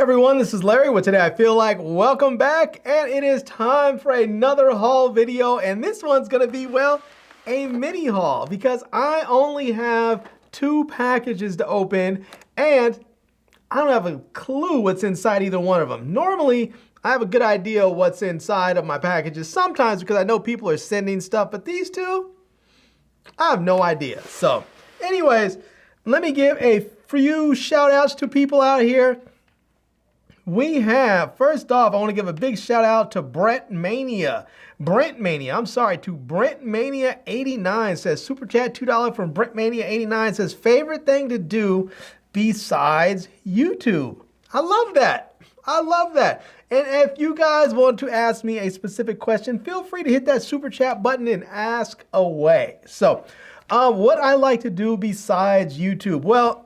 everyone, this is Larry with Today I Feel Like. Welcome back, and it is time for another haul video, and this one's gonna be, well, a mini haul because I only have 2 packages to open, and I don't have a clue what's inside either one of them. Normally, I have a good idea of what's inside of my packages, sometimes because I know people are sending stuff, but these two, I have no idea. So, anyways, let me give a few shout outs to people out here. We have, first off, I want to give a big shout out to Brentmania, to Brentmania89 says, Super Chat $2 from Brentmania89 says, favorite thing to do besides YouTube. I love that. I love that. And if you guys want to ask me a specific question, feel free to hit that Super Chat button and ask away. So, what I like to do besides YouTube? Well,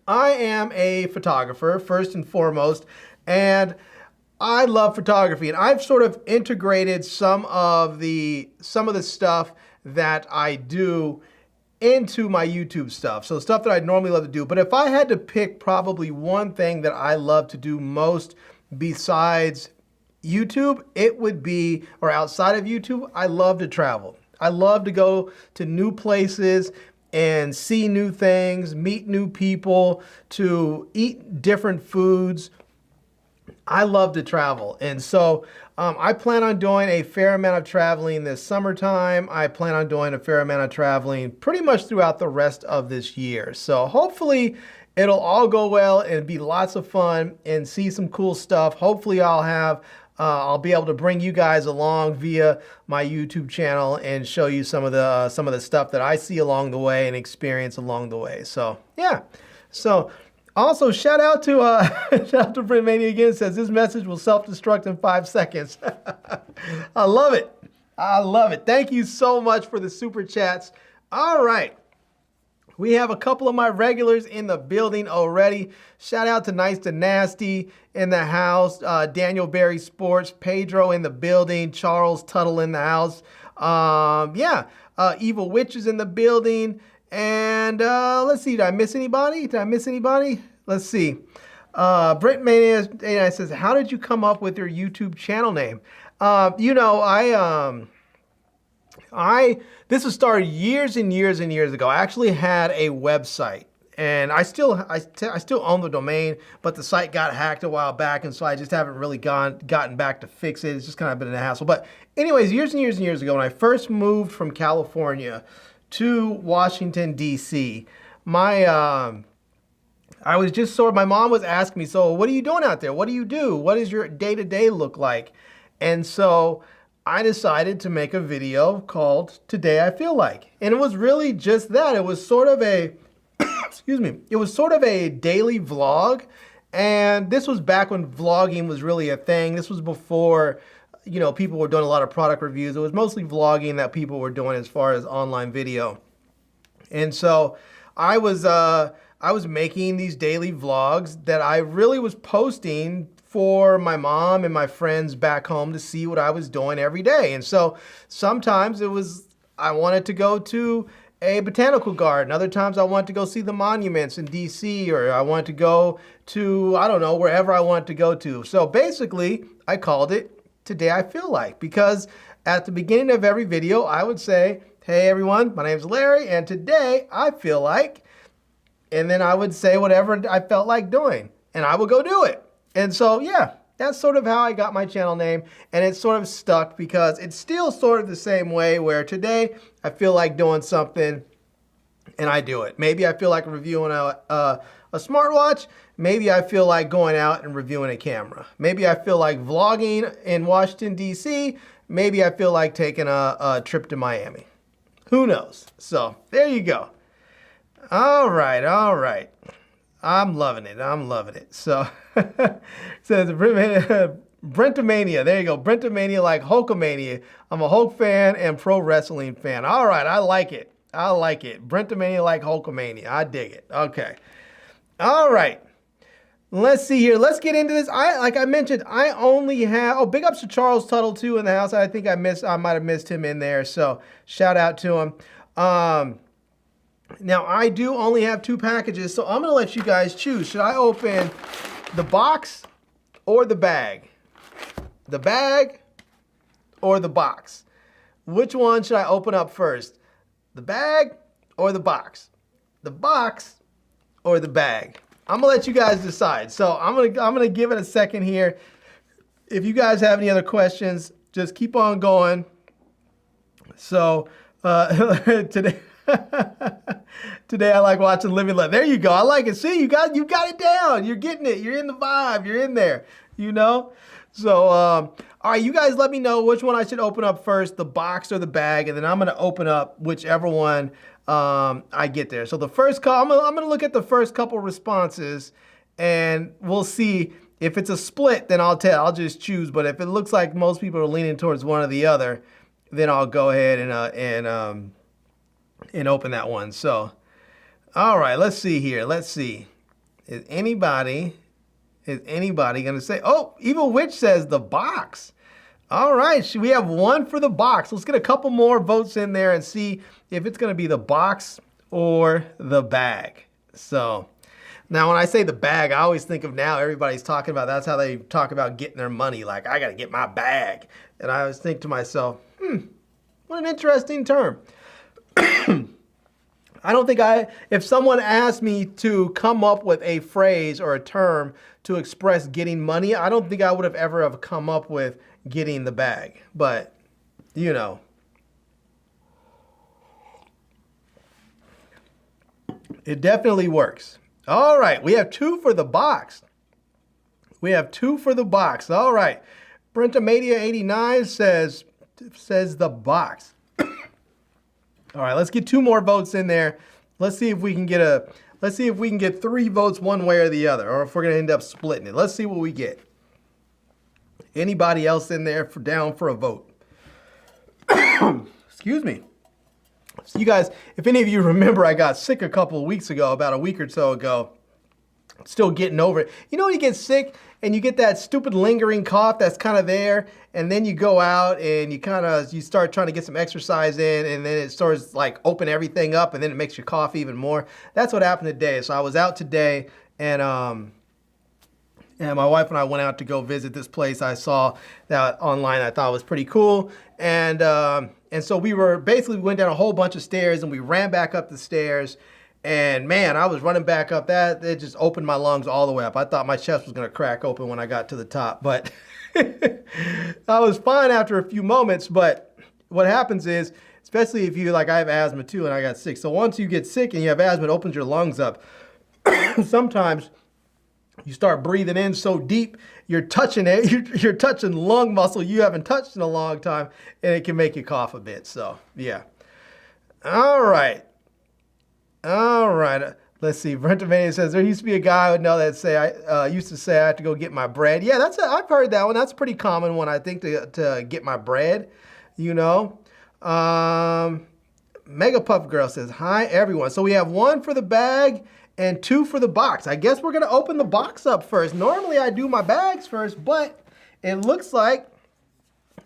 I am a photographer, first and foremost, and I love photography. And I've sort of integrated some of the stuff that I do into my YouTube stuff. So stuff that I'd normally love to do. But if I had to pick probably one thing that I love to do most besides YouTube, it would be, or outside of YouTube, I love to travel. I love to go to new places and see new things, meet new people, to eat different foods. I love to travel. And so I plan on doing a fair amount of traveling this summertime. I plan on doing a fair amount of traveling pretty much throughout the rest of this year. So hopefully it'll all go well and be lots of fun and see some cool stuff. Hopefully I'll be able to bring you guys along via my YouTube channel and show you some of the stuff that I see along the way and experience along the way. So yeah. So also shout out to Brentmania again. Says this message will self-destruct in 5 seconds. I love it. I love it. Thank you so much for the super chats. All right. We have a couple of my regulars in the building already. Shout out to Nice to Nasty in the house, Daniel Berry Sports, Pedro in the building, Charles Tuttle in the house. Evil Witch is in the building. And let's see, did I miss anybody? Let's see. Brentmania says, how did you come up with your YouTube channel name? This was started years and years and years ago. I actually had a website, and I still own the domain, but the site got hacked a while back, and so I just haven't really gotten back to fix it. It's just kind of been a hassle. But anyways, years and years and years ago, when I first moved from California to Washington, D.C., my mom was asking me, so what are you doing out there? What do you do? What does your day-to-day look like? And so I decided to make a video called Today I Feel Like. And it was really just that. It was sort of a, it was sort of a daily vlog. And this was back when vlogging was really a thing. This was before, people were doing a lot of product reviews. It was mostly vlogging that people were doing as far as online video. And so I was making these daily vlogs that I really was posting for my mom and my friends back home to see what I was doing every day. And so sometimes I wanted to go to a botanical garden. Other times I wanted to go see the monuments in DC, or I wanted to go to, I don't know, wherever I wanted to go to. So basically I called it Today I Feel Like, because at the beginning of every video I would say, hey everyone, my name's Larry and today I feel like, and then I would say whatever I felt like doing and I would go do it. And so, yeah, that's sort of how I got my channel name, and it's sort of stuck because it's still sort of the same way where today I feel like doing something and I do it. Maybe I feel like reviewing a smartwatch. Maybe I feel like going out and reviewing a camera. Maybe I feel like vlogging in Washington, D.C. Maybe I feel like taking a trip to Miami. Who knows? So there you go. All right. I'm loving it. So, says Brentomania. There you go. Brentomania like Hulkamania. I'm a Hulk fan and pro wrestling fan. All right. I like it. Brentomania like Hulkamania. I dig it. Okay. All right. Let's see here. Let's get into this. Like I mentioned, I only have, big ups to Charles Tuttle too in the house. I think I might have missed him in there. So shout out to him. Now I do only have 2 packages, so I'm gonna let you guys choose. Should I open the box or the bag? The bag or the box? Which one should I open up first? The bag or the box? The box or the bag? I'm gonna let you guys decide. So I'm gonna give it a second here. If you guys have any other questions, just keep on going. So today today I like watching Living Love. There you go. I like it. See, you got it down. You're getting it. You're in the vibe. You're in there. You know. So all right, you guys let me know which one I should open up first, the box or the bag, and then I'm gonna open up whichever one I get there. So the first I'm gonna look at the first couple responses, and we'll see if it's a split. Then I'll just choose. But if it looks like most people are leaning towards one or the other, then I'll go ahead and open that one. So, all right, let's see here. Let's see. Is anybody gonna say? Oh, Evil Witch says the box. All right, we have one for the box. Let's get a couple more votes in there and see if it's gonna be the box or the bag. So now when I say the bag, I always think of now everybody's talking about, that's how they talk about getting their money. Like, I gotta get my bag. And I always think to myself, what an interesting term. I don't think if someone asked me to come up with a phrase or a term to express getting money, I don't think I would have ever have come up with getting the bag. But, you know. It definitely works. All right, we have two for the box. We have two for the box. All right. Brentamania89 says the box. All right, let's get two more votes in there. Let's see if we can get 3 votes one way or the other, or if we're gonna end up splitting it. Let's see what we get. Anybody else in there down for a vote? Excuse me. So you guys, if any of you remember, I got sick a couple of weeks ago, about a week or so ago. Still getting over it. You know when you get sick and you get that stupid lingering cough that's kind of there, and then you go out and you start trying to get some exercise in, and then it starts like open everything up, and then it makes you cough even more. That's what happened today. So I was out today, and my wife and I went out to go visit this place I saw that online I thought was pretty cool. And so we went down a whole bunch of stairs, and we ran back up the stairs. And man, I was running back up that. It just opened my lungs all the way up. I thought my chest was going to crack open when I got to the top. But I was fine after a few moments. But what happens is, especially if you, like I have asthma too, and I got sick. So once you get sick and you have asthma, it opens your lungs up. Sometimes you start breathing in so deep, you're touching it. You're touching lung muscle you haven't touched in a long time, and it can make you cough a bit. So yeah. All right. All right. Let's see. Brentamania says there used to be a guy I would know that used to say I have to go get my bread. Yeah, I've heard that one. That's a pretty common one, I think, to get my bread. You know. Mega Puff Girl says hi everyone. So we have 1 for the bag and 2 for the box. I guess we're gonna open the box up first. Normally I do my bags first, but it looks like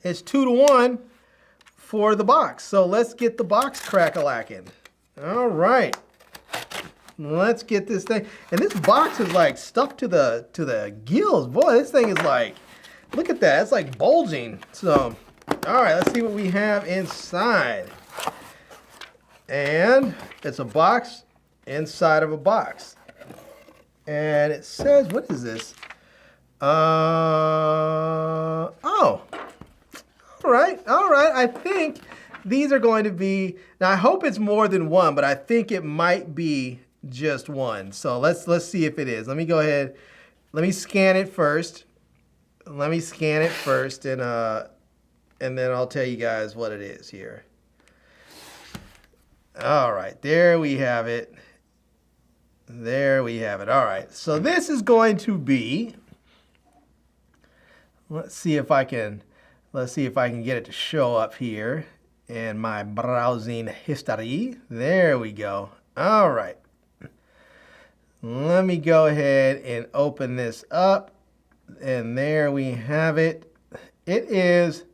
it's 2 to 1 for the box. So let's get the box crack-a-lacking. All right, let's get this thing. And this box is like stuck to the gills. Boy, this thing is like, look at that. It's like bulging. So, all right, let's see what we have inside. And it's a box inside of a box. And it says, what is this? Oh, all right. I think these are going to be, now I hope it's more than 1, but I think it might be just 1. So let's see if it is. Let me go ahead. Let me scan it first. And then I'll tell you guys what it is here. All right, there we have it. There we have it. All right, so this is going to be, let's see if I can get it to show up here in my browsing history. There we go. All right. Let me go ahead and open this up. And there we have it. It is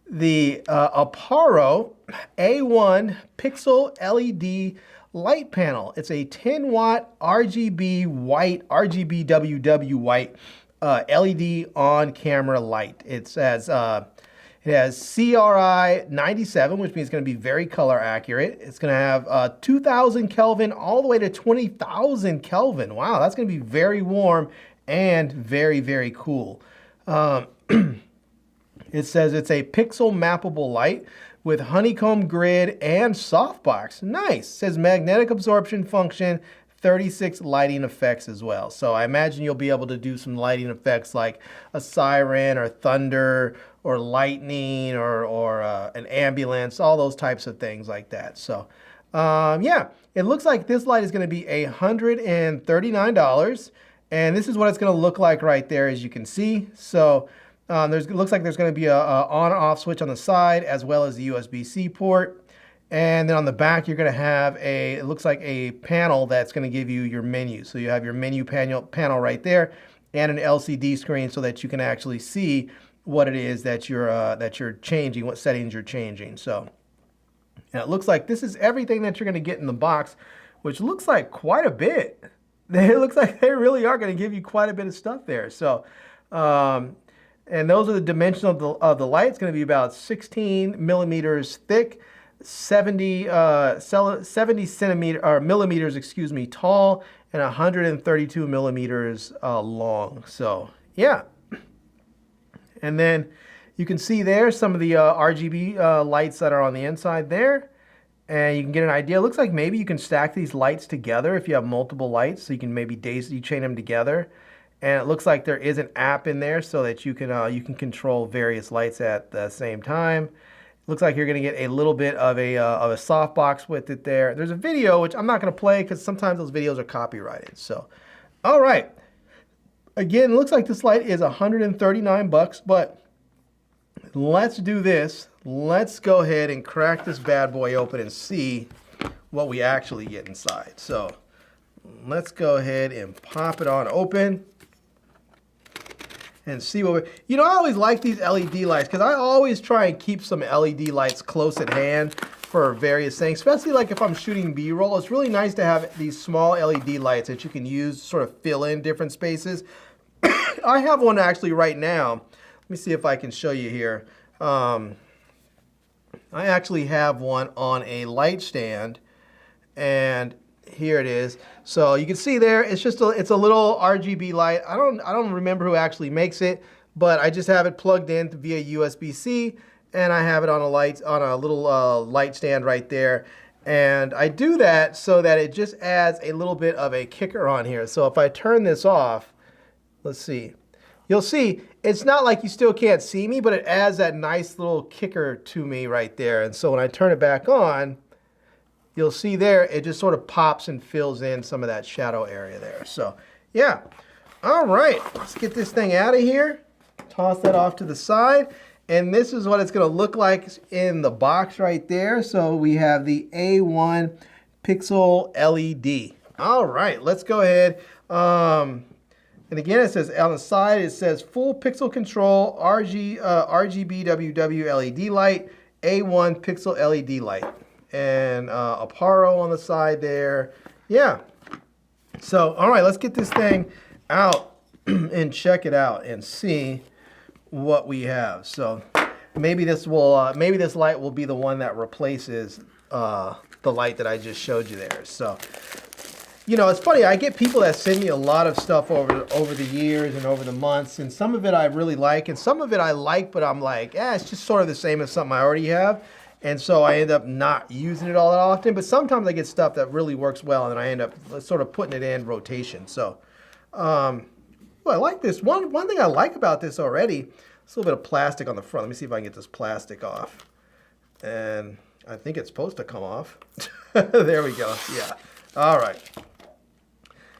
the Aparo A1 Pixel LED light panel. It's a 10 watt RGB white, RGBWW white LED on camera light. It has CRI 97, which means it's going to be very color accurate. It's going to have 2000 Kelvin all the way to 20,000 Kelvin. Wow, that's going to be very warm and very, very cool. It says it's a pixel mappable light with honeycomb grid and softbox. Nice. It says magnetic absorption function, 36 lighting effects as well. So I imagine you'll be able to do some lighting effects like a siren or thunder or lightning or an ambulance, all those types of things like that. So yeah, it looks like this light is going to be $139. And this is what it's going to look like right there, as you can see. So it looks like there's going to be a on-off switch on the side, as well as the USB-C port. And then on the back, you're going to have it looks like a panel that's going to give you your menu. So you have your menu panel right there, and an LCD screen so that you can actually see what it is that you're changing, what settings you're changing. So, and it looks like this is everything that you're going to get in the box, which looks like quite a bit. It looks like they really are going to give you quite a bit of stuff there. So, and those are the dimensions of the light. It's going to be about 16 millimeters thick, 70 millimeters, excuse me, tall, and 132 millimeters long. So, yeah. And then you can see there some of the RGB lights that are on the inside there. And you can get an idea. It looks like maybe you can stack these lights together if you have multiple lights, so you can maybe daisy chain them together. And it looks like there is an app in there so that you can control various lights at the same time. Looks like you're going to get a little bit of a softbox with it there. There's a video, which I'm not going to play because sometimes those videos are copyrighted. So, all right. Again, it looks like this light is $139, but let's do this. Let's go ahead and crack this bad boy open and see what we actually get inside. So let's go ahead and pop it on open and see what we... I always like these LED lights because I always try and keep some LED lights close at hand for various things, especially like if I'm shooting B-roll. It's really nice to have these small LED lights that you can use to sort of fill in different spaces. I have one actually right now. Let me see if I can show you here. I actually have one on a light stand, and here it is. So you can see there, it's just it's a little RGB light. I don't remember who actually makes it, but I just have it plugged in via USB-C, and I have it on a little light stand right there. And I do that so that it just adds a little bit of a kicker on here. So if I turn this off, let's see. You'll see, it's not like you still can't see me, but it adds that nice little kicker to me right there. And so when I turn it back on, you'll see there, it just sort of pops and fills in some of that shadow area there. So, yeah. All right, let's get this thing out of here. Toss that off to the side. And this is what it's going to look like in the box right there. So we have the A1 Pixel LED. All right, let's go ahead. And again, it says on the side, it says full pixel control RGBWW LED light, A1 Pixel LED light. And Aparo on the side there. Yeah. So, all right, let's get this thing out and check it out and see what we have. So maybe this light will be the one that replaces the light that I just showed you there. So, it's funny, I get people that send me a lot of stuff over the years and over the months, and some of it I really like, and some of it I like, but I'm like, it's just sort of the same as something I already have. And so I end up not using it all that often, but sometimes I get stuff that really works well, and I end up sort of putting it in rotation. So, well, I like this. One thing I like about this already, it's a little bit of plastic on the front. Let me see if I can get this plastic off. And I think it's supposed to come off. There we go. Yeah. All right.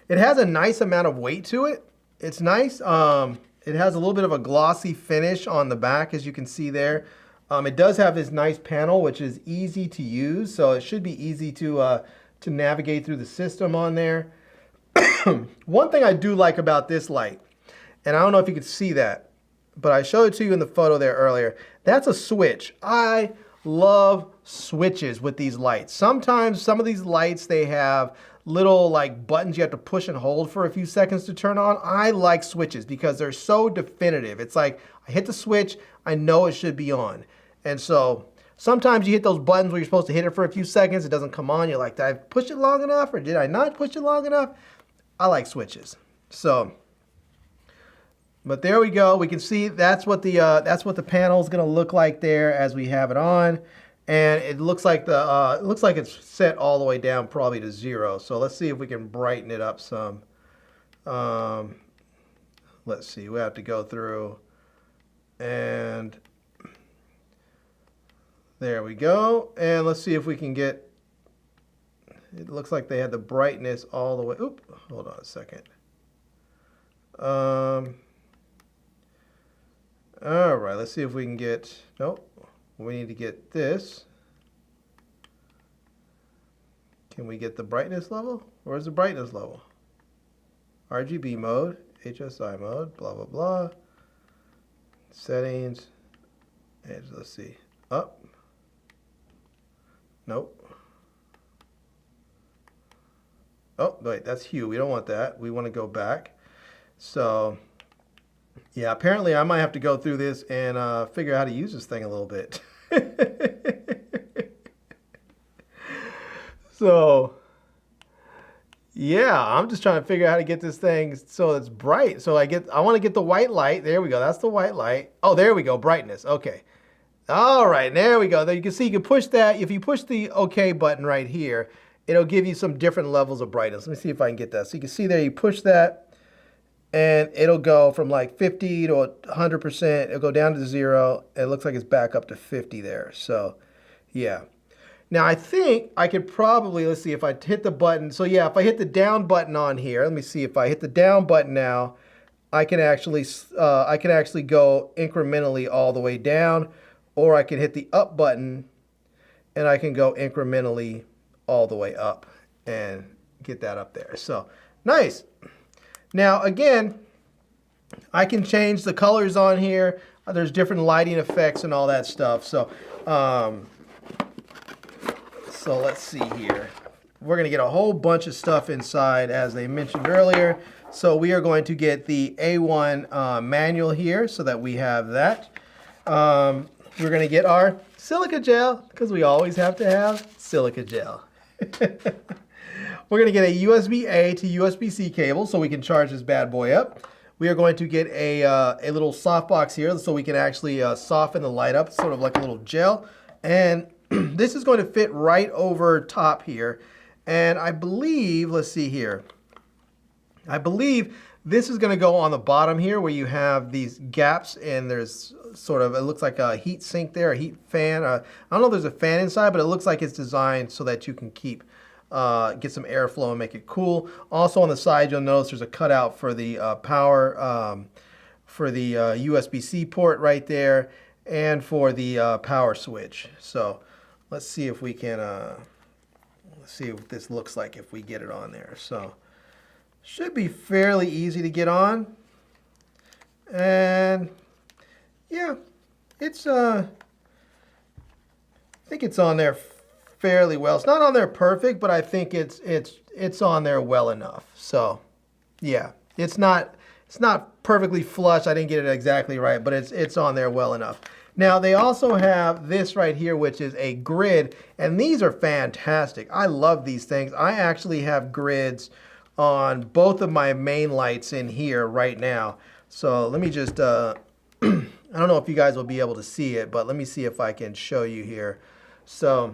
It has a nice amount of weight to it. It's nice. It has a little bit of a glossy finish on the back, as you can see there. It does have this nice panel, which is easy to use, so it should be easy to navigate through the system on there. One thing I do like about this light, and I don't know if you can see that, but I showed it to you in the photo there earlier. That's a switch. I love switches with these lights. Sometimes some of these lights, they have little like buttons you have to push and hold for a few seconds to turn on. I like switches because they're so definitive. It's like I hit the switch, I know it should be on. And so sometimes you hit those buttons where you're supposed to hit it for a few seconds, it doesn't come on. You're like, did I push it long enough or did I not push it long enough? I like switches. So, but there we go. We can see that's what the panel is going to look like there as we have it on. And it looks like it's set all the way down probably to 0. So let's see if we can brighten it up some. Let's see. We have to go through, and there we go. And let's see if we can get. It looks like they had the brightness all the way. Oop. Hold on a second. All right. Let's see if we can get. Nope. We need to get this. Can we get the brightness level? Where's the brightness level? RGB mode, HSI mode, blah, blah, blah. Settings. And let's see. Up. Nope. Oh, wait, that's hue. We don't want that. We want to go back. So, yeah, apparently I might have to go through this and figure out how to use this thing a little bit. So, yeah, I'm just trying to figure out how to get this thing so it's bright. So I want to get the white light. There we go. That's the white light. Oh, there we go. Brightness. Okay. All right. There we go. There you can see you can push that. If you push the OK button right here, it'll give you some different levels of brightness. Let me see if I can get that. So you can see there, you push that, and it'll go from like 50 to 100%. It'll go down to 0. It looks like it's back up to 50 there. So, yeah. Now, I think I could probably, let's see if I hit the button. So, yeah, if I hit the down button on here, let me see if I hit the down button now, I can actually go incrementally all the way down, or I can hit the up button and I can go incrementally all the way up and get that up there. So, nice. Now, again, I can change the colors on here. There's different lighting effects and all that stuff. So, so let's see here. We're going to get a whole bunch of stuff inside, as they mentioned earlier. So we are going to get the A1 manual here so that we have that. We're going to get our silica gel, because we always have to have silica gel. We're going to get a USB-A to USB-C cable so we can charge this bad boy up. We are going to get a little softbox here so we can actually soften the light up, sort of like a little gel. And this is going to fit right over top here. And I believe, let's see here. I believe this is going to go on the bottom here where you have these gaps and there's sort of, it looks like a heat sink there, a heat fan. I don't know if there's a fan inside, but it looks like it's designed so that you can keep, get some airflow and make it cool. Also on the side, you'll notice there's a cutout for the power, for the USB-C port right there and for the power switch. So let's see if we can, let's see what this looks like if we get it on there. So should be fairly easy to get on. And yeah, it's, I think it's on there fairly well. It's not on there perfect, but I think it's on there well enough. So yeah, it's not perfectly flush. I didn't get it exactly right, but it's on there well enough. Now, they also have this right here, which is a grid, and these are fantastic. I love these things. I actually have grids on both of my main lights in here right now. So let me just, I don't know if you guys will be able to see it, but let me see if I can show you here. So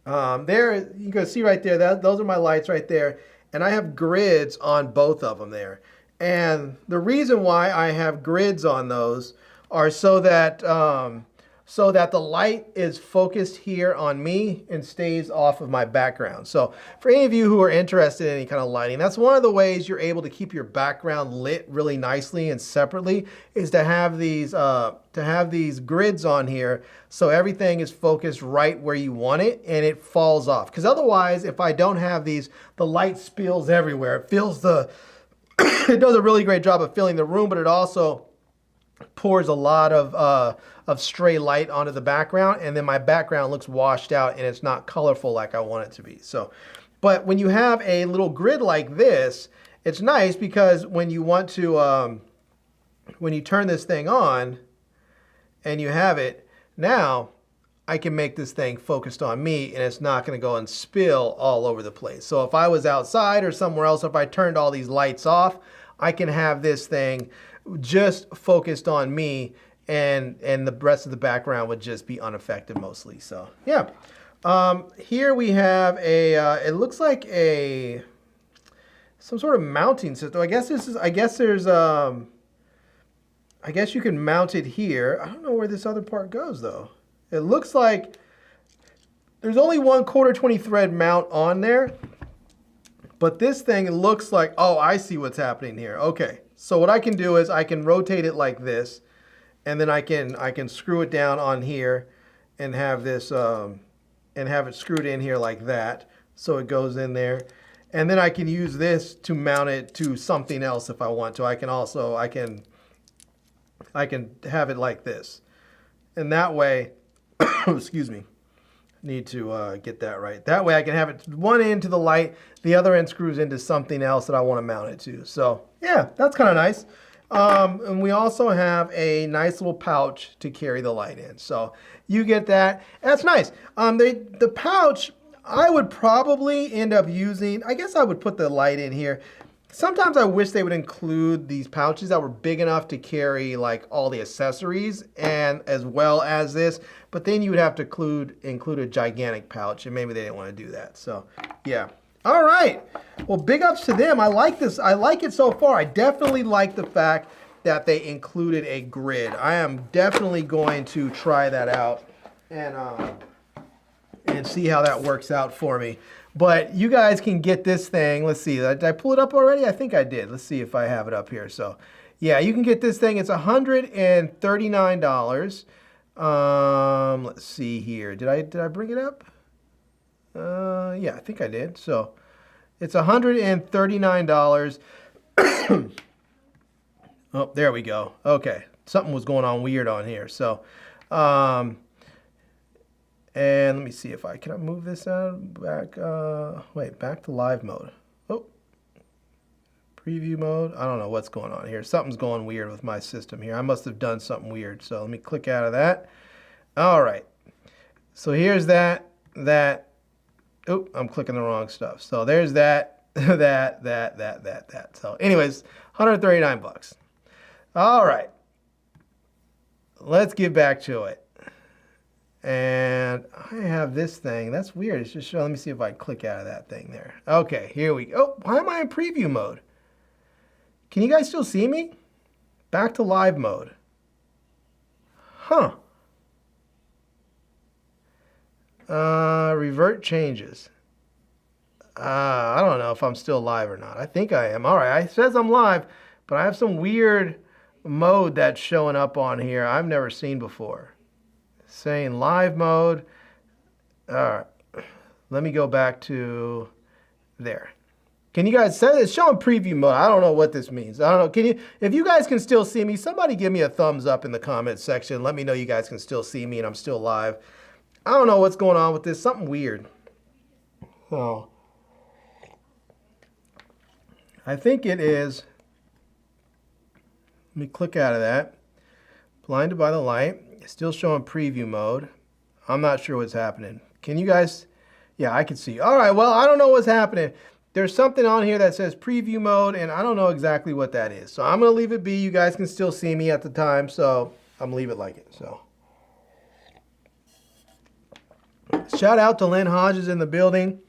there, you can see right there, those are my lights right there, and I have grids on both of them there. And the reason why I have grids on those are so that the light is focused here on me and stays off of my background. So for any of you who are interested in any kind of lighting, that's one of the ways you're able to keep your background lit really nicely and separately, is to have these grids on here so everything is focused right where you want it and it falls off. Because otherwise, if I don't have these, the light spills everywhere. It fills the it does a really great job of filling the room, but it also pours a lot of stray light onto the background, and then my background looks washed out and it's not colorful like I want it to be. So, but when you have a little grid like this, it's nice because when you want to, when you turn this thing on and you have it, now I can make this thing focused on me and it's not going to go and spill all over the place. So if I was outside or somewhere else, if I turned all these lights off, I can have this thing just focused on me, and the rest of the background would just be unaffected mostly. So yeah. Here we have a, it looks like some sort of mounting system. I guess this is, I guess there's, I guess you can mount it here. I don't know where this other part goes though. It looks like there's only one 1/4 thread mount on there, but this thing looks like, oh, I see what's happening here. Okay, so what I can do is I can rotate it like this, and then I can screw it down on here and have this, and have it screwed in here like that, so it goes in there. And then I can use this to mount it to something else if I want to. I can also, I can have it like this. And that way, excuse me, need to get that right. That way I can have it one end to the light, the other end screws into something else that I want to mount it to. So yeah, that's kind of nice. And we also have a nice little pouch to carry the light in. So you get that. That's nice. The pouch, I would probably end up using, I guess I would put the light in here. Sometimes I wish they would include these pouches that were big enough to carry like all the accessories and as well as this, but then you would have to include a gigantic pouch, and maybe they didn't want to do that. So yeah. All right. Well, big ups to them. I like this. I like it so far. I definitely like the fact that they included a grid. I am definitely going to try that out and see how that works out for me. But you guys can get this thing. Let's see. Did I pull it up already? I think I did. Let's see if I have it up here. So yeah, you can get this thing. It's $139. Let's see here. Did I bring it up? Yeah, I think I did. So it's $139. Oh, there we go. Okay, something was going on weird on here. So, and let me see if can I move this out back? Wait, back to live mode. Oh, preview mode. I don't know what's going on here. Something's going weird with my system here. I must have done something weird. So let me click out of that. All right. So here's that. Oh, I'm clicking the wrong stuff. So there's that, that. So anyways, 139 bucks. All right. Let's get back to it. And I have this thing. That's weird. It's just showing. Let me see if I click out of that thing there. Okay, here we go. Oh, why am I in preview mode? Can you guys still see me? Back to live mode. Huh. Revert changes. I don't know if I'm still live or not. I think I am. All right, it says I'm live, but I have some weird mode that's showing up on here I've never seen before. Saying live mode. All right, let me go back to there. Can you guys say it's showing preview mode? I don't know what this means. I don't know. Can you, if you guys can still see me, somebody give me a thumbs up in the comment section. Let me know you guys can still see me and I'm still live. I don't know what's going on with this. Something weird. Oh. I think it is. Let me click out of that. Blinded by the light. It's still showing preview mode. I'm not sure what's happening. Can you guys? Yeah, I can see. All right, well, I don't know what's happening. There's something on here that says preview mode, and I don't know exactly what that is. So I'm going to leave it be. You guys can still see me at the time, so I'm going to leave it like it. So. Shout out to Lynn Hodges in the building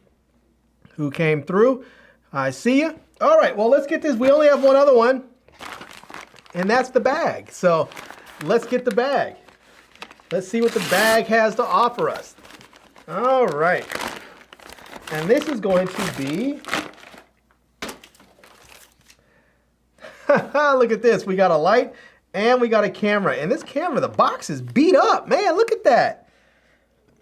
who came through. I see you. All right, well, let's get this. We only have one other one, and that's the bag. So let's get the bag. Let's see what the bag has to offer us. All right. And this is going to be, look at this. We got a light and we got a camera. And this camera, the box is beat up. Man, look at that.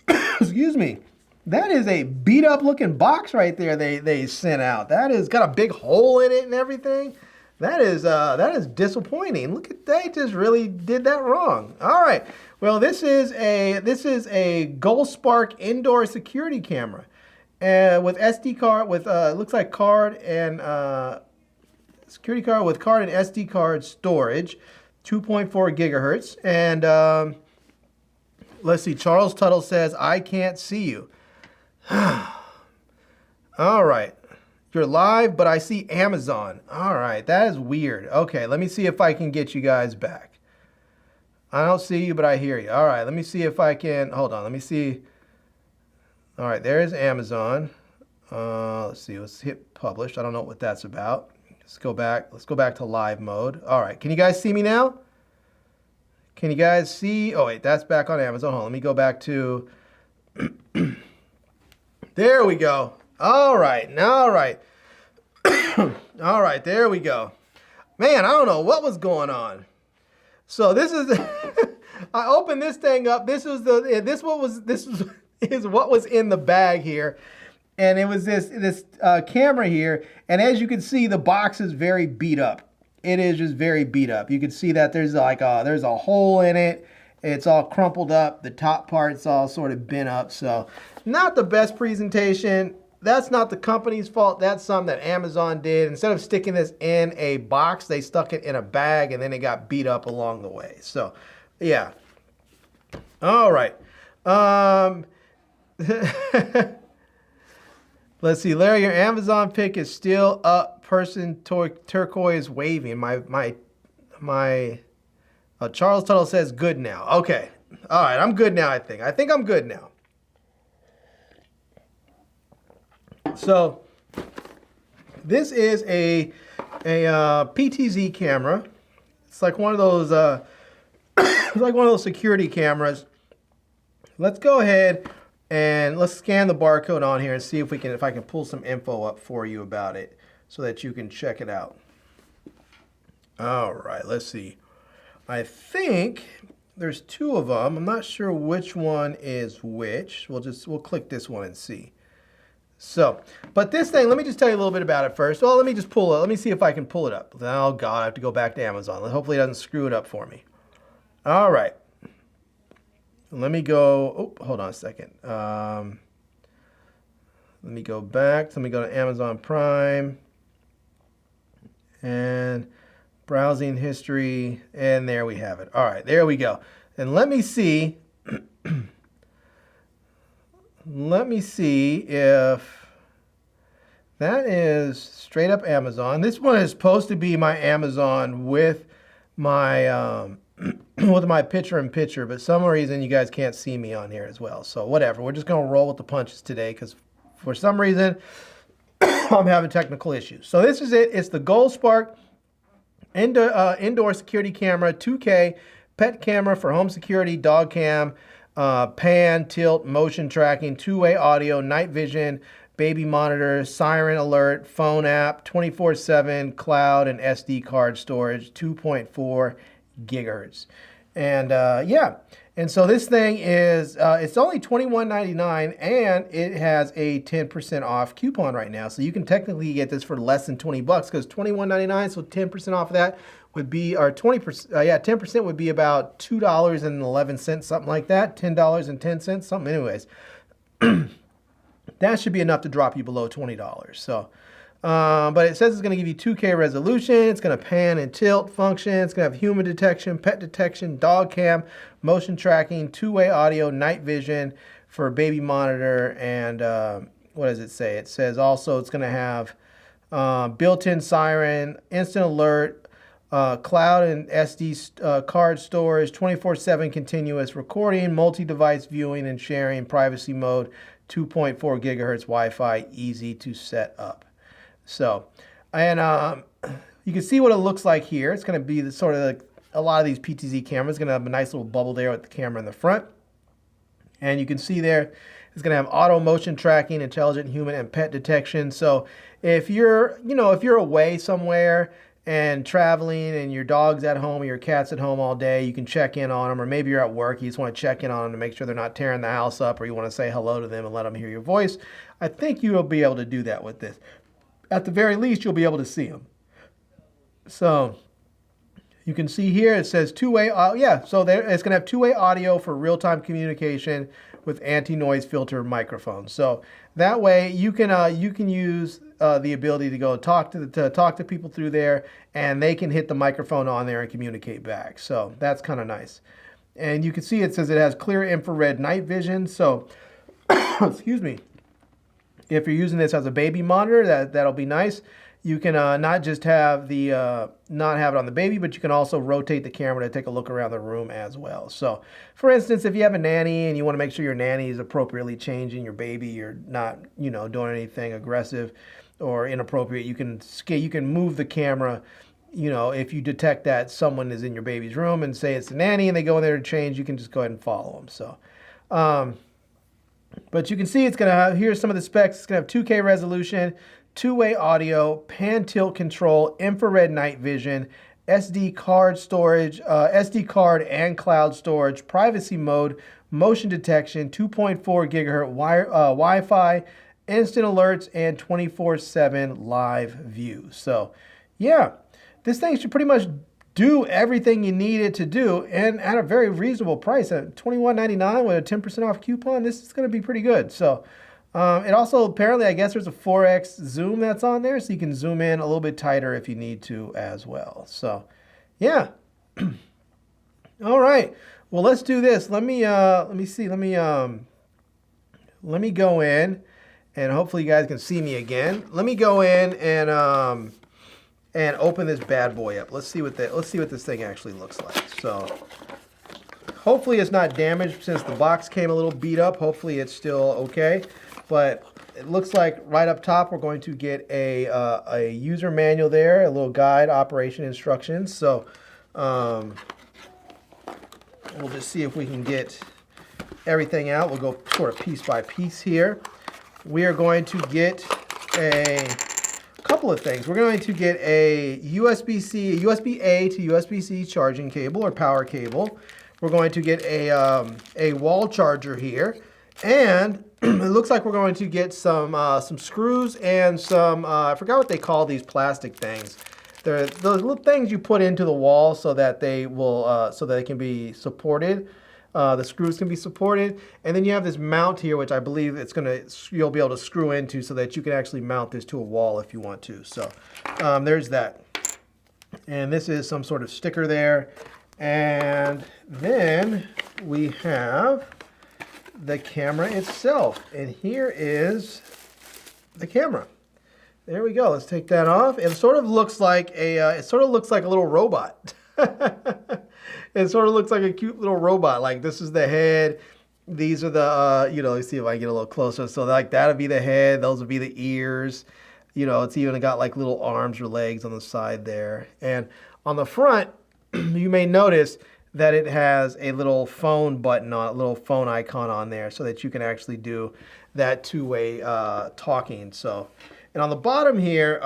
Excuse me. That is a beat up looking box right there they sent out. That has got a big hole in it and everything. That is disappointing. Look at they just really did that wrong. All right. Well, this is a GoldSpark indoor security camera, with SD card with looks like card and security card with card and SD card storage, 2.4 gigahertz. And let's see. Charles Tuttle says I can't see you. All right. You're live, but I see Amazon. All right, that is weird. Okay, let me see if I can get you guys back. I don't see you, but I hear you. All right, let me see if I can, hold on, let me see. All right, there's Amazon. Let's see, let's hit publish. I don't know what that's about. Let's go back to live mode. All right, can you guys see me now? Can you guys see? Oh wait, that's back on Amazon. Hold on, let me go back to, there we go. All right, all right. All right, there we go. Man, I don't know what was going on. So this is, I opened this thing up. This is what was in the bag here. And it was this camera here. And as you can see, the box is very beat up. It is just very beat up. You can see that there's there's a hole in it. It's all crumpled up. The top part's all sort of bent up. So not the best presentation. That's not the company's fault. That's something that Amazon did. Instead of sticking this in a box, they stuck it in a bag, and then it got beat up along the way. So, yeah. All right. Let's see. Larry, your Amazon pic is still up. Person turquoise waving. Charles Tuttle says good now. Okay. All right. I'm good now, I think. I think I'm good now. So this is a PTZ camera. It's like one of those it's like one of those security cameras. Let's go ahead and let's scan the barcode on here and see if I can pull some info up for you about it so that you can check it out. All right, let's see. I think there's two of them. I'm not sure which one is which. We'll click this one and see. So, but this thing, let me just tell you a little bit about it first. Well, let me just pull it. Let me see if I can pull it up. Oh, God, I have to go back to Amazon. Hopefully it doesn't screw it up for me. All right. Let me go. Oh, hold on a second. Let me go back. Let me go to Amazon Prime. And browsing history. And there we have it. All right, there we go. And let me see. Let me see if that is straight up Amazon. This one is supposed to be my Amazon with my with my picture-in-picture, but some reason you guys can't see me on here as well. So whatever, we're just gonna roll with the punches today because for some reason I'm having technical issues. So this is it. It's the GoldSpark indoor security camera, 2K pet camera for home security, dog cam. Pan, tilt, motion tracking, two-way audio, night vision, baby monitor, siren alert, phone app, 24/7 cloud and SD card storage, 2.4 gigahertz. And yeah, and so this thing is, it's only $21.99 and it has a 10% off coupon right now. So you can technically get this for less than 20 bucks because $21.99, so 10% off of that would be, or 20%, yeah, 10% would be about $2.11, something like that, $10.10, something anyways. That should be enough to drop you below $20. So, but it says it's going to give you 2K resolution, it's going to pan and tilt function, it's going to have human detection, pet detection, dog cam, motion tracking, two-way audio, night vision for baby monitor, and what does it say? It says also it's going to have built-in siren, instant alert, cloud and SD card storage, 24/7 continuous recording, multi-device viewing and sharing, privacy mode, 2.4 gigahertz Wi-Fi, easy to set up. So, and you can see what it looks like here. It's going to be the sort of like a lot of these PTZ cameras. It's going to have a nice little bubble there with the camera in the front. And you can see there, it's going to have auto motion tracking, intelligent human and pet detection. So if you're, if you're away somewhere and traveling and your dog's at home or your cat's at home all day, you can check in on them, or maybe you're at work, you just want to check in on them to make sure they're not tearing the house up, or you want to say hello to them and let them hear your voice. I think you'll be able to do that with this. At the very least, you'll be able to see them. So you can see here it says two-way. Yeah, so there it's gonna have two-way audio for real-time communication with anti-noise filter microphones. So that way you can use the ability to go talk to people through there, and they can hit the microphone on there and communicate back. So that's kind of nice. And you can see it says it has clear infrared night vision. So excuse me. If you're using this as a baby monitor, that'll be nice. You can not just have not have it on the baby, but you can also rotate the camera to take a look around the room as well. So, for instance, if you have a nanny and you want to make sure your nanny is appropriately changing your baby, you're not, doing anything aggressive or inappropriate, you can move the camera. If you detect that someone is in your baby's room and say it's the nanny and they go in there to change, you can just go ahead and follow them. So, but you can see it's going to have, here's some of the specs. It's going to have 2K resolution, two-way audio, pan tilt control, infrared night vision, SD card storage, SD card and cloud storage, privacy mode, motion detection, 2.4 gigahertz Wi-Fi, instant alerts, and 24/7 live view. So, yeah, this thing should pretty much do everything you need it to do, and at a very reasonable price at $21.99 with a 10% off coupon. This is going to be pretty good. So. It also, apparently, I guess there's a 4x zoom that's on there, so you can zoom in a little bit tighter if you need to as well. So, yeah. All right. Well, let's do this. Let me see. Let me go in, and hopefully you guys can see me again. Let me go in and open this bad boy up. Let's see what this thing actually looks like. So, hopefully it's not damaged since the box came a little beat up. Hopefully it's still okay. But it looks like right up top we're going to get a user manual there, a little guide, operation instructions. So we'll just see if we can get everything out. We'll go sort of piece by piece here. We are going to get a couple of things. We're going to get a USB-A to USB-C charging cable or power cable. We're going to get a wall charger here, and it looks like we're going to get some screws and some I forgot what they call these plastic things. They're those little things you put into the wall so that they will so that they can be supported. The screws can be supported, and then you have this mount here, which I believe you'll be able to screw into so that you can actually mount this to a wall if you want to. So there's that, and this is some sort of sticker there, and then we have the camera itself, and here is the camera. There we go. Let's take that off. It sort of looks like a little robot. It sort of looks like a cute little robot. Like, this is the head. These are the let's see if I can get a little closer. So like that'll be the head. Those would be the ears. It's even got like little arms or legs on the side there. And on the front, you may notice that it has a little phone button on, a little phone icon on there, so that you can actually do that two-way talking. So, and on the bottom here,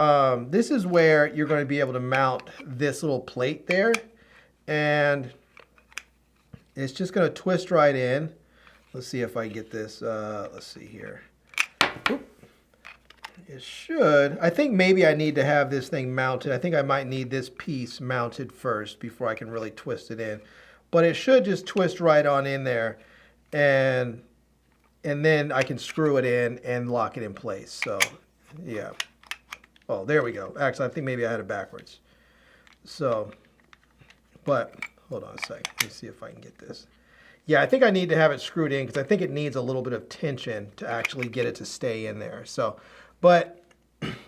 this is where you're going to be able to mount this little plate there, and it's just going to twist right in. Let's see if I get this. Let's see here. Oop. It should. I think maybe I need to have this thing mounted. I think I might need this piece mounted first before I can really twist it in. But it should just twist right on in there, and then I can screw it in and lock it in place. So, yeah. Oh, there we go. Actually, I think maybe I had it backwards. So, but hold on a second. Let me see if I can get this. Yeah, I think I need to have it screwed in because I think it needs a little bit of tension to actually get it to stay in there. So, but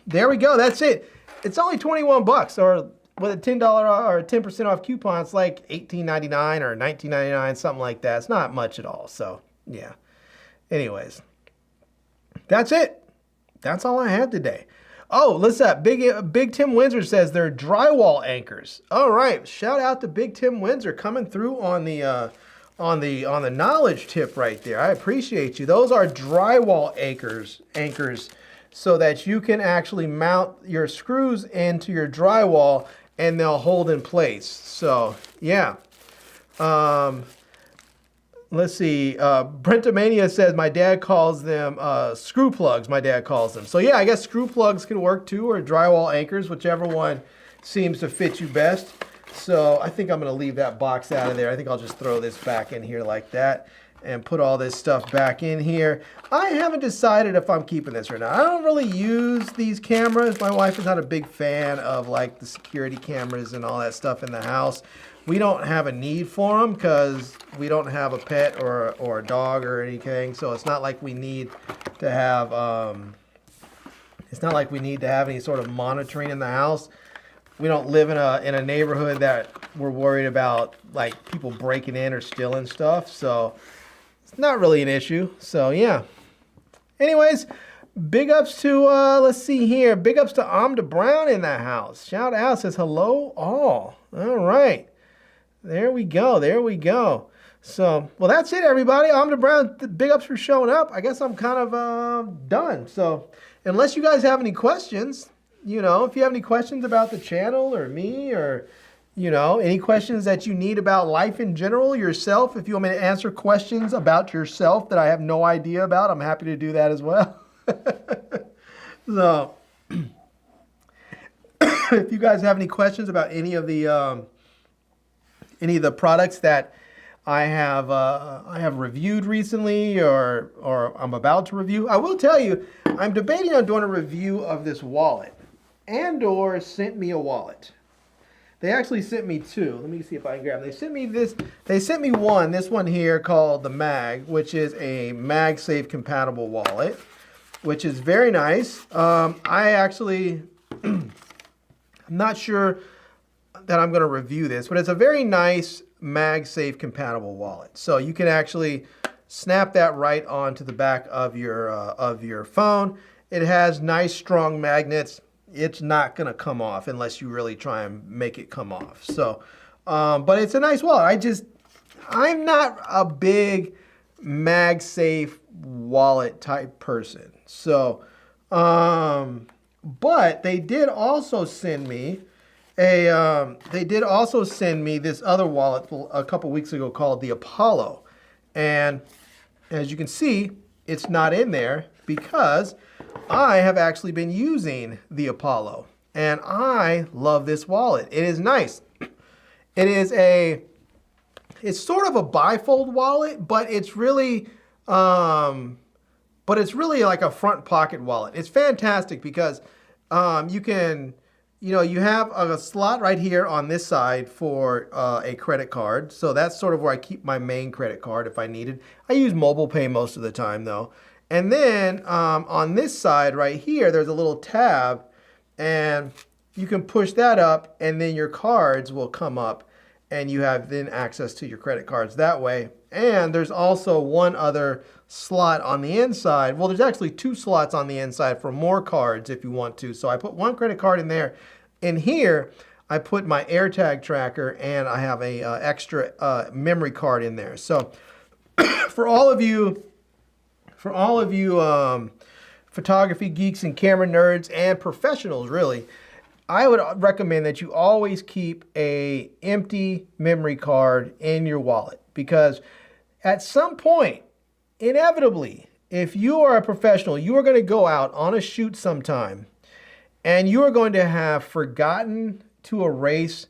there we go. That's it. It's only 21 bucks, or with a $10 or a 10% off coupon, it's like $18.99 or $19.99, something like that. It's not much at all. So, yeah. Anyways, that's it. That's all I had today. Oh, listen, Big Tim Windsor says they're drywall anchors. All right, shout out to Big Tim Windsor coming through on the knowledge tip right there. I appreciate you. Those are drywall anchors so that you can actually mount your screws into your drywall and they'll hold in place. So, yeah. Let's see. Brentomania says my dad calls them screw plugs. My dad calls them. So, yeah, I guess screw plugs can work too, or drywall anchors, whichever one seems to fit you best. So I think I'm going to leave that box out of there. I think I'll just throw this back in here like that and put all this stuff back in here. I haven't decided if I'm keeping this or not. I don't really use these cameras. My wife is not a big fan of like the security cameras and all that stuff in the house. We don't have a need for them because we don't have a pet or a dog or anything. So it's not like we need to have any sort of monitoring in the house. We don't live in a neighborhood that we're worried about like people breaking in or stealing stuff. So it's not really an issue. So yeah. Anyways, big ups to, let's see here. Big ups to Amda Brown in the house. Shout out, says hello all. All right. There we go. There we go. So, well, that's it, everybody. Amda Brown, big ups for showing up. I guess I'm kind of done. So, unless you guys have any questions, you know, if you have any questions about the channel or me or, you know, any questions that you need about life in general, yourself, if you want me to answer questions about yourself that I have no idea about, I'm happy to do that as well. So, if you guys have any questions about any of the products that I have reviewed recently or I'm about to review, I will tell you, I'm debating on doing a review of this wallet. Andor sent me a wallet. They actually sent me two. Let me see if I can grab them. They sent me this. They sent me one, this one here called the Mag, which is a MagSafe compatible wallet, which is very nice. I actually, I'm not sure that I'm going to review this, but it's a very nice MagSafe compatible wallet. So you can actually snap that right onto the back of your phone. It has nice strong magnets. It's not going to come off unless you really try and make it come off. So, but it's a nice wallet. I'm not a big MagSafe wallet type person. So, but they did also send me this other wallet a couple weeks ago called the Apollo. And as you can see, it's not in there because I have actually been using the Apollo and I love this wallet. It is nice. It's sort of a bifold wallet, but it's really like a front pocket wallet. It's fantastic because you have a slot right here on this side for a credit card. So that's sort of where I keep my main credit card if I need it. I use mobile pay most of the time though. And then on this side right here, there's a little tab and you can push that up and then your cards will come up and you have then access to your credit cards that way. And there's also one other slot on the inside. Well, there's actually two slots on the inside for more cards if you want to. So I put one credit card in there. In here, I put my AirTag tracker and I have a extra memory card in there. So for all of you photography geeks and camera nerds and professionals, really, I would recommend that you always keep an empty memory card in your wallet because at some point, inevitably, if you are a professional, you are going to go out on a shoot sometime and you are going to have forgotten to erase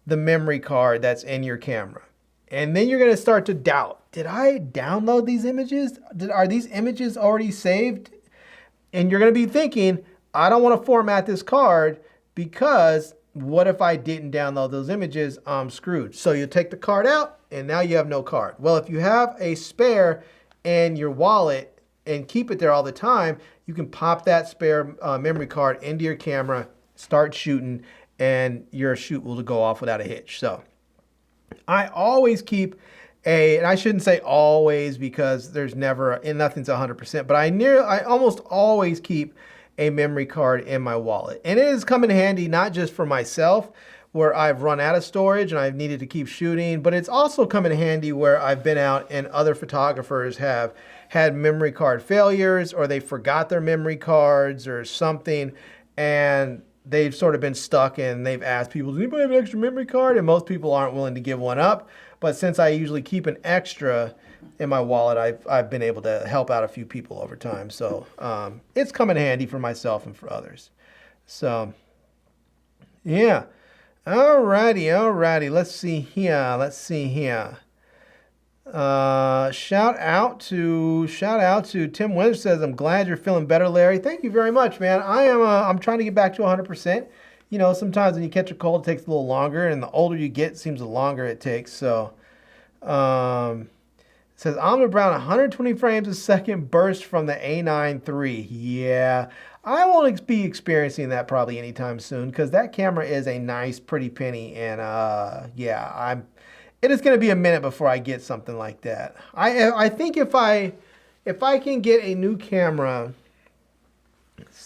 the memory card that's in your camera. And then you're going to start to doubt. Did I download these images? Are these images already saved? And you're going to be thinking, I don't want to format this card because what if I didn't download those images? I'm screwed. So you take the card out and now you have no card. Well, if you have a spare in your wallet and keep it there all the time, you can pop that spare memory card into your camera, start shooting, and your shoot will go off without a hitch. So I always keep and I shouldn't say always because there's never, and nothing's 100%, but I almost always keep a memory card in my wallet. And it has come in handy not just for myself where I've run out of storage and I've needed to keep shooting, but it's also come in handy where I've been out and other photographers have had memory card failures or they forgot their memory cards or something and they've sort of been stuck and they've asked people, does anybody have an extra memory card? And most people aren't willing to give one up. But since I usually keep an extra in my wallet, I've been able to help out a few people over time. So it's come in handy for myself and for others. So yeah. Alrighty. Let's see here. Shout out to Tim Winters says, I'm glad you're feeling better, Larry. Thank you very much, man. I'm trying to get back to 100%. You know, sometimes when you catch a cold, it takes a little longer, and the older you get, it seems the longer it takes. So, it says, Almond Brown, 120 frames a second burst from the A9 III. Yeah, I won't be experiencing that probably anytime soon because that camera is a nice, pretty penny. And yeah, it is going to be a minute before I get something like that. I think if I can get a new camera,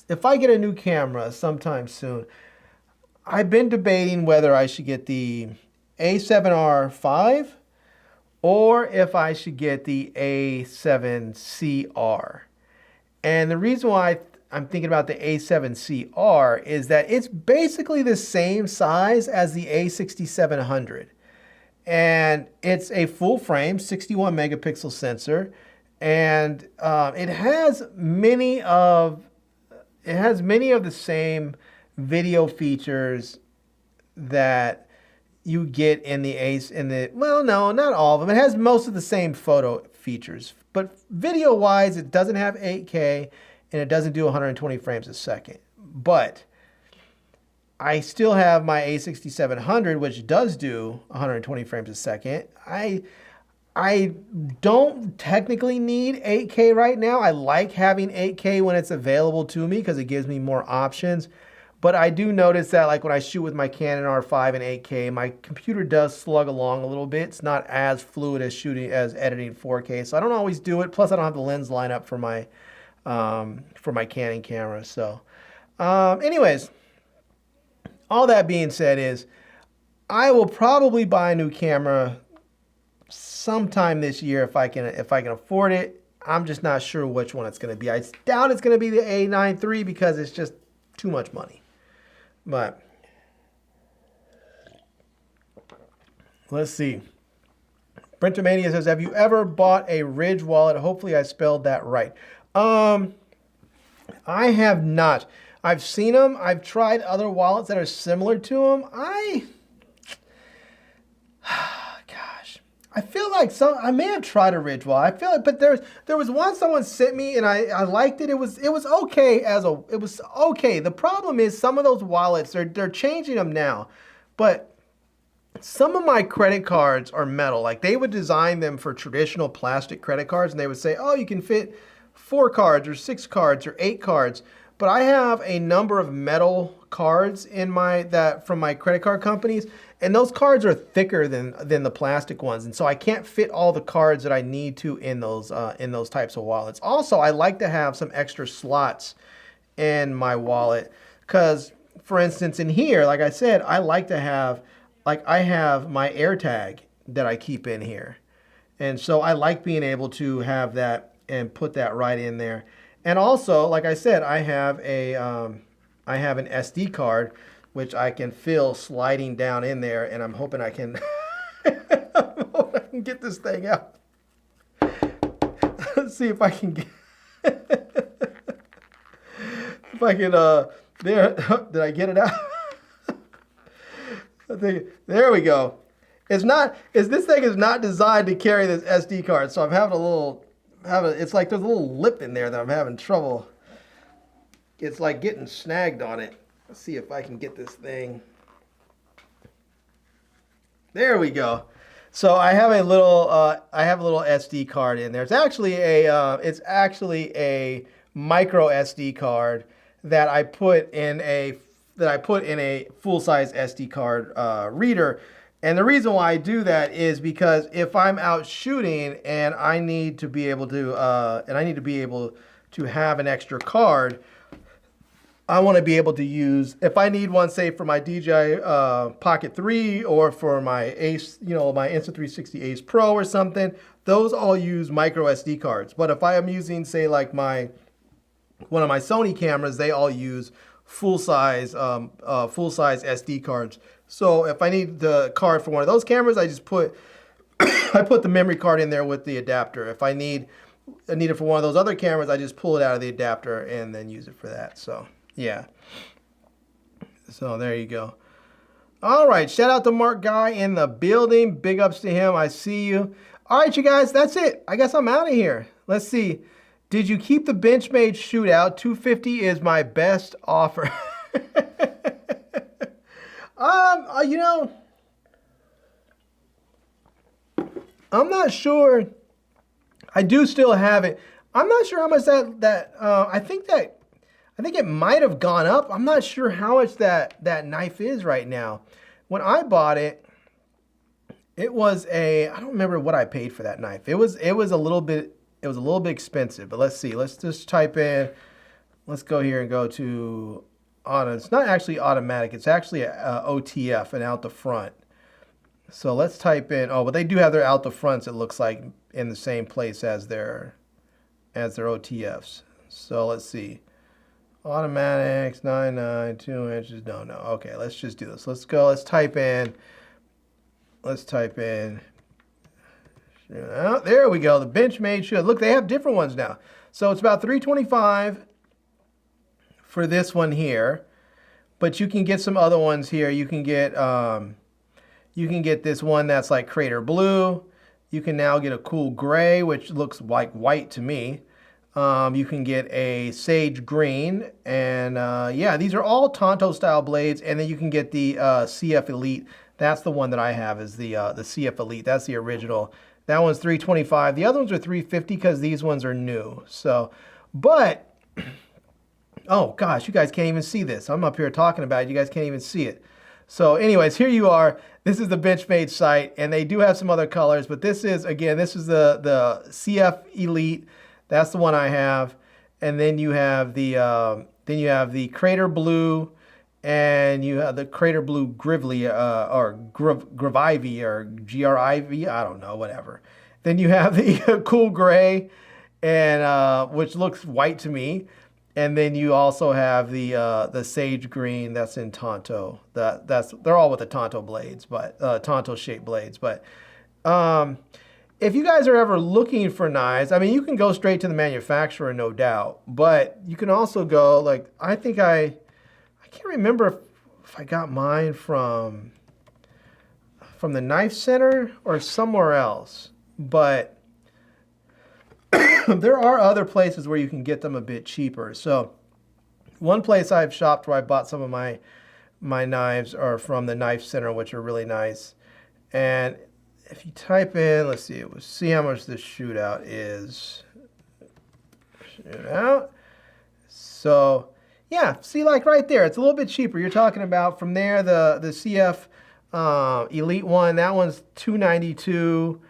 if I get a new camera sometime soon, I've been debating whether I should get the A7R5 or if I should get the A7CR. And the reason why I'm thinking about the A7CR is that it's basically the same size as the A6700. And it's a full frame 61 megapixel sensor, and it has many of the same video features that you get in the well, no, not all of them. It has most of the same photo features, but video wise it doesn't have 8K and it doesn't do 120 frames a second. But I still have my A6700, which does do 120 frames a second. I don't technically need 8K right now. I like having 8K when it's available to me because it gives me more options. But I do notice that like when I shoot with my Canon R5 and 8K, my computer does slug along a little bit. It's not as fluid as editing 4K. So I don't always do it. Plus I don't have the lens lineup for my Canon camera. So anyways, all that being said is I will probably buy a new camera sometime this year if I can afford it. I'm just not sure which one it's going to be. I doubt it's going to be the A9 III because it's just too much money. But let's see. Brentomania says, have you ever bought a Ridge wallet? Hopefully I spelled that right. I have not. I've seen them. I've tried other wallets that are similar to them. Gosh, I feel like I may have tried a Ridge wallet. I feel like, but there was one someone sent me and I liked it. It was okay it was okay. The problem is some of those wallets they're changing them now, but some of my credit cards are metal. Like they would design them for traditional plastic credit cards, and they would say, oh, you can fit 4 cards or 6 cards or 8 cards. But I have a number of metal cards in from my credit card companies, and those cards are thicker than the plastic ones, and so I can't fit all the cards that I need to in those types of wallets. Also, I like to have some extra slots in my wallet because, for instance, in here, like I said, I like to have I have my AirTag that I keep in here, and so I like being able to have that and put that right in there. And also, like I said, I have an SD card which I can fill sliding down in there, and I'm hoping I can get this thing out. Let's see if I can get if I can there. Did I get it out? I think there we go. This thing is not designed to carry this SD card, so I'm having a little. It's like there's a little lip in there that I'm having trouble. It's like getting snagged on it. Let's see if I can get this thing. There we go. So I have a little SD card in there. It's actually a micro SD card that I put in a full-size SD card reader. And the reason why I do that is because if I'm out shooting and I need to be able to have an extra card, I want to be able to use, if I need one, say for my DJI Pocket 3 or for my Ace, my Insta360 Ace Pro or something, those all use micro SD cards. But if I am using, say, like one of my Sony cameras, they all use full-size SD cards. So if I need the card for one of those cameras, I just put the memory card in there with the adapter. If I need it for one of those other cameras, I just pull it out of the adapter and then use it for that. So yeah. So there you go. All right, shout out to Mark Guy in the building. Big ups to him. I see you. All right, you guys, that's it. I guess I'm out of here. Let's see. Did you keep the Benchmade shootout? $250 is my best offer. You know, I'm not sure. I do still have it. I'm not sure how much I think it might have gone up. I'm not sure how much that knife is right now. When I bought it, it was I don't remember what I paid for that knife. It was a little bit expensive, but let's see. Let's just type in, let's go here and go to auto. It's not actually automatic. It's actually a OTF and out the front. So let's type in, oh, but they do have their out the fronts, it looks like, in the same place as their OTFs. So let's see. Automatics, 9.9, 2 inches. No. Okay, let's just do this. Let's go. Let's type in. Oh, there we go. The Benchmade shoe. Look, they have different ones now. So it's about $325 for this one here, but you can get some other ones here. You can get this one that's like Crater Blue. You can now get a cool gray, which looks like white to me. You can get a sage green, and yeah, these are all Tonto style blades. And then you can get the CF Elite. That's the one that I have, is the CF Elite. That's the original. That one's $325. The other ones are $350 because these ones are new. So, but oh gosh, you guys can't even see this. I'm up here talking about it. You guys can't even see it. So anyways, here you are. This is the Benchmade site, and they do have some other colors, but this is, again, this is the CF Elite. That's the one I have. And then you have the Crater Blue, and you have the Crater Blue Grively, or Grivivy, or GRIV, I don't know, whatever. Then you have the Cool Gray, and which looks white to me. And then you also have the Sage Green that's in Tonto. They're all with the Tonto blades, but Tonto shaped blades. But if you guys are ever looking for knives, I mean, you can go straight to the manufacturer, no doubt. But you can also go, like, I can't remember if I got mine from the Knife Center or somewhere else. But there are other places where you can get them a bit cheaper. So one place I've shopped where I bought some of my knives are from the Knife Center, which are really nice. And if you type in, let's see how much this shootout is. Shootout. So yeah, see, like right there, it's a little bit cheaper. You're talking about from there, the CF Elite one, that one's $292.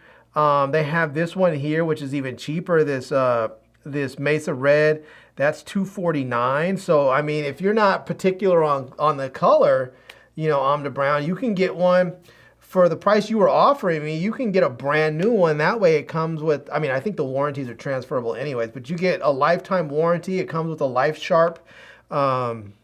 They have this one here, which is even cheaper. This Mesa Red, that's $249. So I mean, if you're not particular on the color, you know, Omda Brown, you can get one for the price you were offering me. You can get a brand new one. That way it comes with, I mean, I think the warranties are transferable anyways, but you get a lifetime warranty. It comes with a Life Sharp. And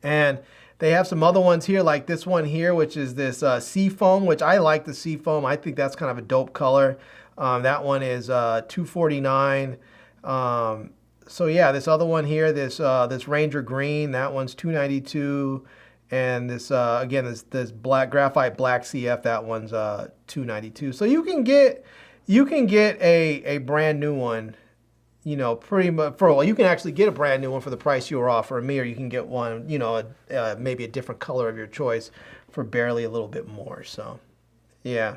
they have some other ones here, like this one here, which is this Seafoam, which I like the Seafoam. I think that's kind of a dope color. That one is $249. So yeah, this other one here, this Ranger Green, that one's $292. And this again, this black graphite black CF, that one's $292. So you can get a brand new one, you know, pretty much you can actually get a brand new one for the price you were offering me, or you can get one, you know, maybe a different color of your choice for barely a little bit more. So yeah.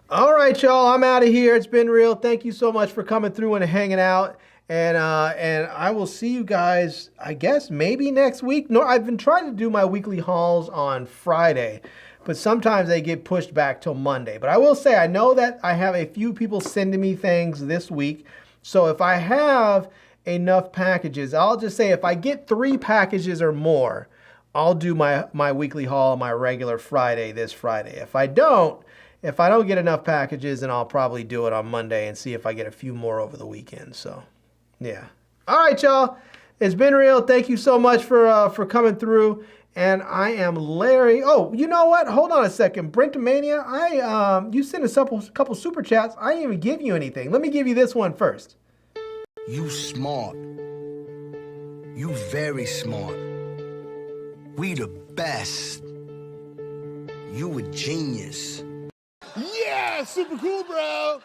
All right, y'all, I'm out of here. It's been real. Thank you so much for coming through and hanging out. And I will see you guys, I guess, maybe next week. No, I've been trying to do my weekly hauls on Friday, but sometimes they get pushed back till Monday. But I will say, I know that I have a few people sending me things this week. So if I have enough packages, I'll just say if I get 3 packages or more, I'll do my weekly haul on my regular Friday, this Friday. If I don't get enough packages, then I'll probably do it on Monday and see if I get a few more over the weekend. So yeah. All right, y'all. It's been real. Thank you so much for coming through. And I am Larry. Oh, you know what? Hold on a second. Brentomania, you sent us a couple super chats. I didn't even give you anything. Let me give you this one first. You smart. You very smart. We the best. You a genius. Yeah, super cool, bro.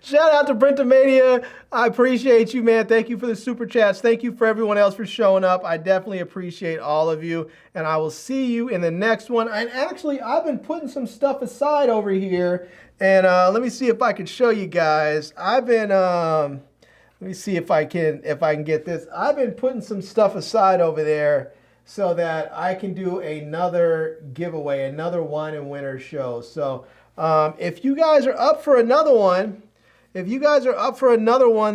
Shout out to Brentomania. I appreciate you, man. Thank you for the super chats. Thank you for everyone else for showing up. I definitely appreciate all of you, and I will see you in the next one. And actually, I've been putting some stuff aside over here, and let me see if I can show you guys. I've been let me see if I can get this. I've been putting some stuff aside over there so that I can do another giveaway, another wine and winner show. So if you guys are up for another one,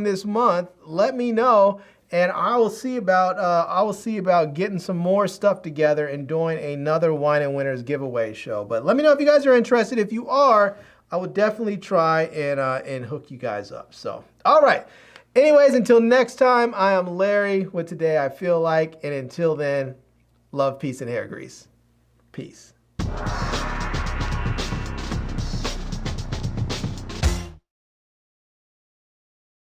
this month, let me know, and I will see about getting some more stuff together and doing another wine and winners giveaway show. But let me know if you guys are interested. If you are, I would definitely try and hook you guys up. So, all right. Anyways, until next time, I am Larry with Today I Feel Like, and until then, love, peace, and hair grease. Peace.